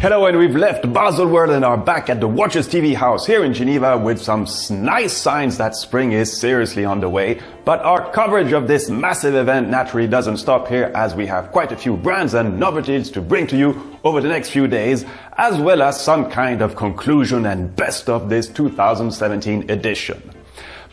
Hello, and we've left Baselworld and are back at the Watches TV house here in Geneva with some nice signs that spring is seriously on the way. But our coverage of this massive event naturally doesn't stop here, as we have quite a few brands and novelties to bring to you over the next few days, as well as some kind of conclusion and best of this 2017 edition.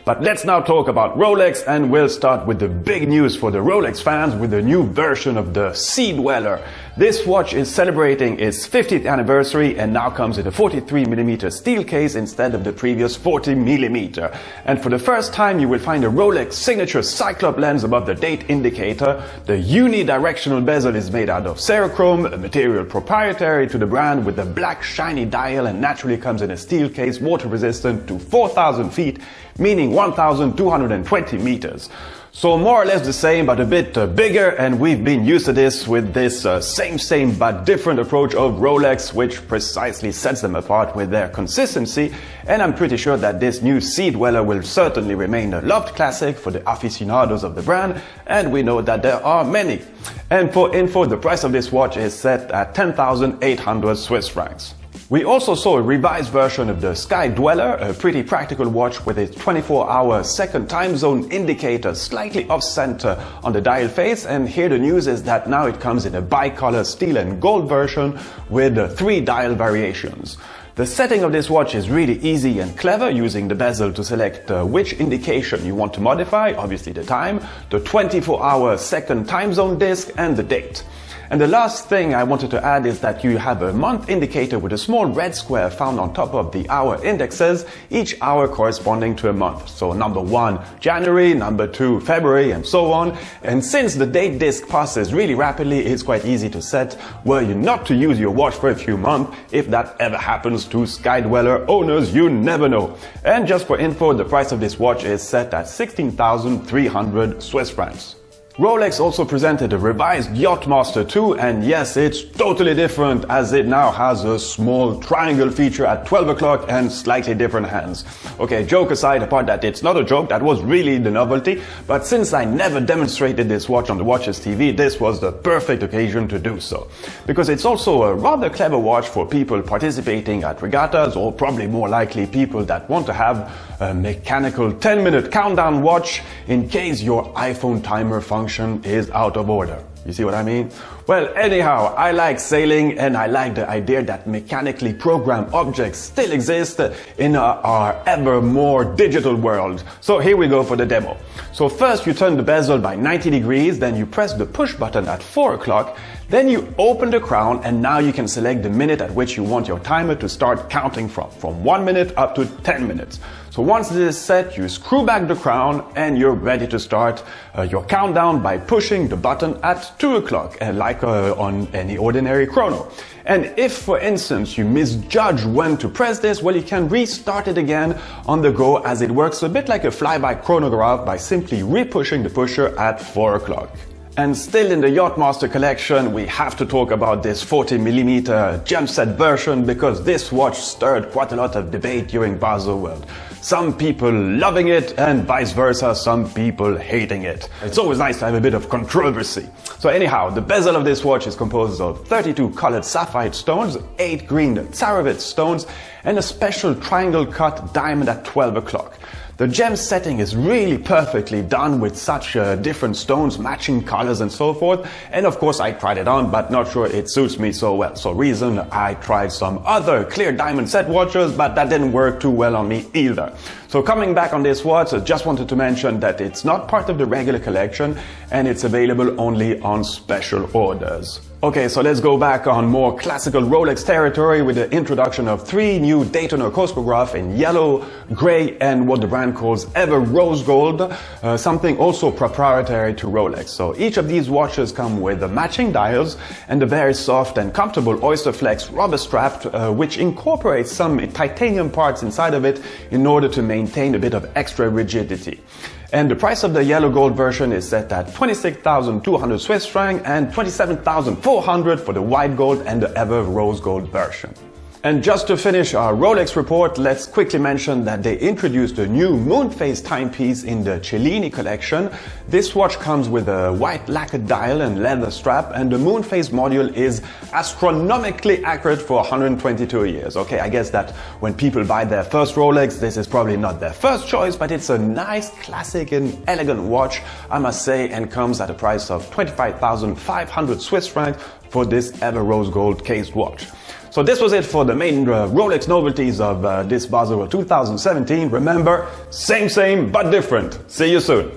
But let's now talk about Rolex, and we'll start with the big news for the Rolex fans with the new version of the Sea Dweller. This watch is celebrating its 50th anniversary and now comes in a 43mm steel case instead of the previous 40mm. And for the first time you will find a Rolex signature cyclop lens above the date indicator. The unidirectional bezel is made out of cerachrome, a material proprietary to the brand, with a black shiny dial, and naturally comes in a steel case water resistant to 4,000 feet, meaning 1,220 meters. So more or less the same, but a bit bigger, and we've been used to this with this same but different approach of Rolex, which precisely sets them apart with their consistency. And I'm pretty sure that this new Sea Dweller will certainly remain a loved classic for the aficionados of the brand, and we know that there are many. And for info, the price of this watch is set at 10,800 Swiss francs. We also saw a revised version of the Sky Dweller, a pretty practical watch with its 24-hour second time zone indicator slightly off-center on the dial face, and here the news is that now it comes in a bicolor steel and gold version with 3 dial variations. The setting of this watch is really easy and clever, using the bezel to select which indication you want to modify, obviously the time, the 24-hour second time zone disc, and the date. And the last thing I wanted to add is that you have a month indicator with a small red square found on top of the hour indexes, each hour corresponding to a month. So number 1, January, number 2, February, and so on. And since the date disc passes really rapidly, it's quite easy to set were you not to use your watch for a few months. If that ever happens to Sky Dweller owners, you never know. And just for info, the price of this watch is set at 16,300 Swiss francs. Rolex also presented a revised Yacht Master II, and yes, it's totally different, as it now has a small triangle feature at 12 o'clock and slightly different hands. Okay, joke aside, apart that it's not a joke, that was really the novelty, but since I never demonstrated this watch on the Watches TV, this was the perfect occasion to do so. Because it's also a rather clever watch for people participating at regattas, or probably more likely people that want to have a mechanical 10-minute countdown watch in case your iPhone timer function is out of order. You see what I mean? Well, anyhow, I like sailing, and I like the idea that mechanically programmed objects still exist in our ever more digital world. So here we go for the demo. So first you turn the bezel by 90 degrees, then you press the push button at 4 o'clock, then you open the crown, and now you can select the minute at which you want your timer to start counting from 1 minute up to 10 minutes. So once this is set, you screw back the crown and you're ready to start your countdown by pushing the button at 2 o'clock, like on any ordinary chrono. And if, for instance, you misjudge when to press this, well, you can restart it again on the go, as it works a bit like a flyby chronograph by simply re-pushing the pusher at 4 o'clock. And still in the Yacht Master collection, we have to talk about this 40mm gem set version, because this watch stirred quite a lot of debate during Baselworld. Some people loving it, and vice versa, some people hating it. It's always nice to have a bit of controversy. So anyhow, the bezel of this watch is composed of 32 colored sapphire stones, 8 green Tsarovit stones, and a special triangle cut diamond at 12 o'clock. The gem setting is really perfectly done with such different stones, matching colors and so forth. And of course I tried it on, but not sure it suits me so well. So reason I tried some other clear diamond set watches, but that didn't work too well on me either. So coming back on this watch, I just wanted to mention that it's not part of the regular collection, and it's available only on special orders. Okay, so let's go back on more classical Rolex territory with the introduction of 3 new Daytona chronograph in yellow, gray, and what the brand calls ever rose gold, something also proprietary to Rolex. So each of these watches come with the matching dials and the very soft and comfortable Oyster Flex rubber strap, which incorporates some titanium parts inside of it in order to maintain a bit of extra rigidity. And the price of the yellow gold version is set at 26,200 Swiss francs and 27,400 for the white gold and the ever rose gold version. And just to finish our Rolex report, let's quickly mention that they introduced a new moon phase timepiece in the Cellini collection. This watch comes with a white lacquered dial and leather strap, and the moon phase module is astronomically accurate for 122 years. Okay, I guess that when people buy their first Rolex, this is probably not their first choice, but it's a nice, classic and elegant watch, I must say, and comes at a price of 25,500 Swiss francs for this ever rose gold cased watch. So this was it for the main Rolex novelties of this Baselworld 2017. Remember, same but different. See you soon.